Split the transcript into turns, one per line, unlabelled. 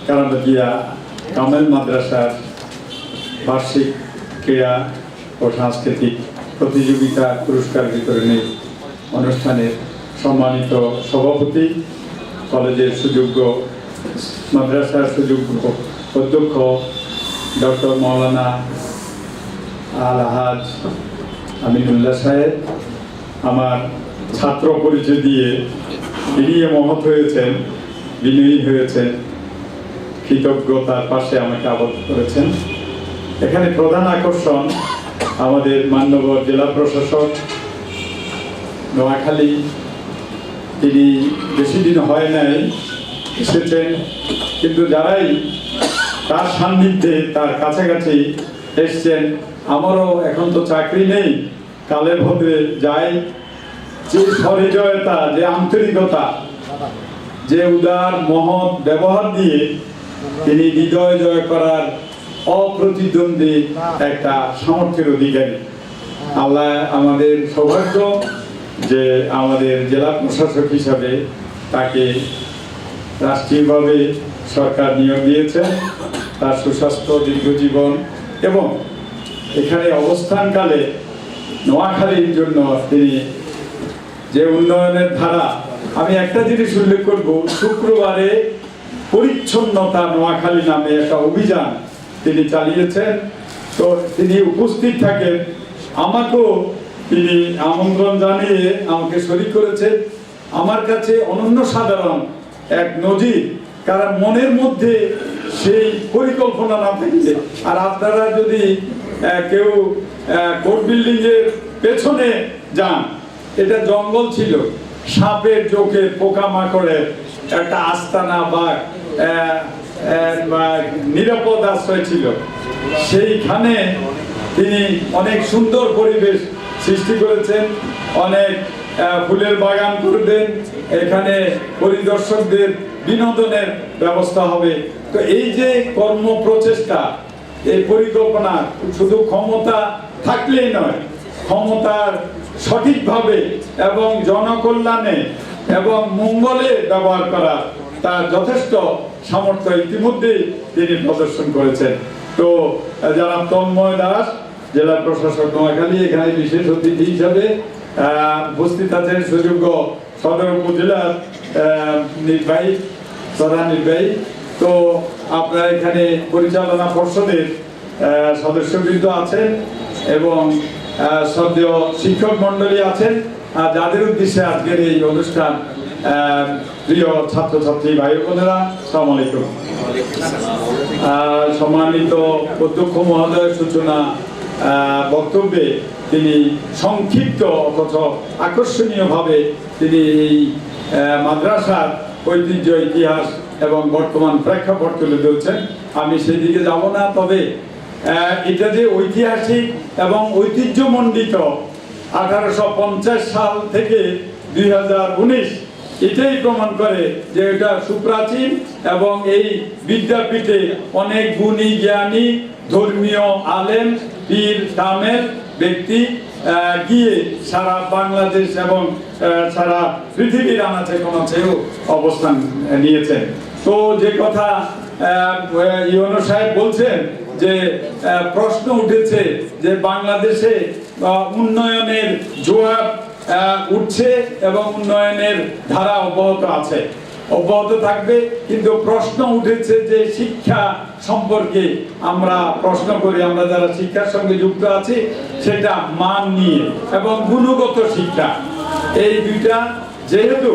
কারান্দিয়া কামেল মাদ্রাসার বার্ষিক ক্রীড়া ও সাংস্কৃতিক প্রতিযোগিতা পুরস্কার বিতরণী অনুষ্ঠানের সম্মানিত সভাপতি, কলেজের সুযোগ্য মাদ্রাসার সুযোগ্য অধ্যক্ষ ডক্টর মৌলানা আলহাজ আমিনুল্লাহ সাহেব, আমার ছাত্র পরিচয় দিয়ে বিনয়ী মহৎ হয়েছেন, বিনয়ী হয়েছেন, কৃতজ্ঞতার পাশে আমাকে আবদ্ধ করেছেন। এখানে প্রধান আকর্ষণ আমাদের মান্যবর জেলা প্রশাসক নোয়াখালী, তিনি বেশি দিন হয় নাই এসেছেন, কিন্তু যারাই তার সান্নিধ্যে তার কাছাকাছি এসছেন, আমারও এখন তো চাকরি নেই, কালে ভদ্রে যাই, যে সহৃদয়তা, যে আন্তরিকতা, যে উদার মহৎ ব্যবহার দিয়ে তিনি হৃদয় জয় করার অপ্রতিদ্বন্দ্বী একটা সামর্থ্যের অধিকারী। আল্লাহ আমাদের সৌভাগ্য যে আমাদের জেলা প্রশাসক হিসাবে তাকে রাষ্ট্রীয়ভাবে সরকার নিয়োগ দিয়েছেন। তার সুস্বাস্থ্য, দীর্ঘজীবন এবং এখানে অবস্থানকালে নোয়াখালীর জন্য তিনি যে উন্নয়নের ধারা, আমি একটা জিনিস উল্লেখ করব, শুক্রবারে পরিচ্ছন্নতা নোয়াখালী নামে একটা অভিযান তিনি চালিয়েছেন। তো তিনি উপস্থিত থাকেন, আমাকেও তিনি আমন্ত্রণ জানিয়ে আমাকে শরীক করেছেন। আমার কাছে অনন্য সাধারণ এক নজির, কারণ মনের মধ্যে সেই পরিকল্পনা না থাকলে, আর আপনারা যদি কেউ কোর্ট বিল্ডিং এর পেছনে যান, এটা জঙ্গল ছিল, সাপের, চোখের, পোকামাকড়ের একটা আস্তানা বা নিরাপদ আশ্রয় ছিল। সেইখানে তিনি অনেক সুন্দর পরিবেশ সৃষ্টি করেছেন, অনেক ফুলের বাগান করবেন, এখানে পরিদর্শকদের বিনোদনের ব্যবস্থা হবে। তো এই যে কর্ম প্রচেষ্টা, এই পরিকল্পনা শুধু ক্ষমতা থাকলেই নয়, ক্ষমতার সঠিকভাবে এবং জনকল্যাণে এবং মঙ্গলে ব্যবহার করা, তার যথেষ্ট সামর্থ্য ইতিমধ্যেই তিনি প্রদর্শন করেছেন। তো যারা তন্ময় দাস, জেলা প্রশাসক নোয়াখালী, এখানে বিশেষ অতিথি হিসাবে উপস্থিত আছেন সুযোগ্য সদর উপজেলার নির্বাহী, প্রধান নির্বাহী। তো আপনারা এখানে পরিচালনা পর্ষদের সদস্যবৃন্দ আছেন এবং শ্রদ্ধেয় শিক্ষক মন্ডলী আছেন, যাদের উদ্দেশ্যে আজকের এই অনুষ্ঠান। প্রিয় ছাত্রছাত্রী ভাই বোনেরা, আসসালামু আলাইকুম। সম্মানিত অধ্যক্ষ মহোদয়ের সূচনা বক্তব্যে তিনি সংক্ষিপ্ত অথচ আকর্ষণীয়ভাবে তিনি এই মাদ্রাসার ঐতিহ্য, ইতিহাস এবং বর্তমান প্রেক্ষাপট তুলে ধরছেন। আমি সেদিকে যাব না, তবে এটা যে ঐতিহাসিক এবং ঐতিহ্যমণ্ডিত 1850 সাল থেকে 2019, এটাই প্রমাণ করে যে এটা সুপ্রাচীন এবং এই বিদ্যাপীঠে অনেক গুণী, জ্ঞানী, ধর্মীয় আলেম, পীর, কামেল ব্যক্তি গিয়ে সারা বাংলাদেশ এবং সারা পৃথিবীর আনাচে কোনাচেও অবস্থান নিয়েছেন। তো যে কথা ইউনো সাহেব বলছেন যে প্রশ্ন উঠেছে যে বাংলাদেশে উন্নয়নের জোয়ার উঠছে এবং উন্নয়নের ধারা অব্যাহত আছে, অব্যাহত থাকবে, কিন্তু প্রশ্ন উঠেছে যে শিক্ষা সম্পর্কে আমরা প্রশ্ন করি, আমরা যারা শিক্ষার সঙ্গে যুক্ত আছি, সেটা মান নিয়ে এবং গুণগত শিক্ষা, এই দুইটা যেহেতু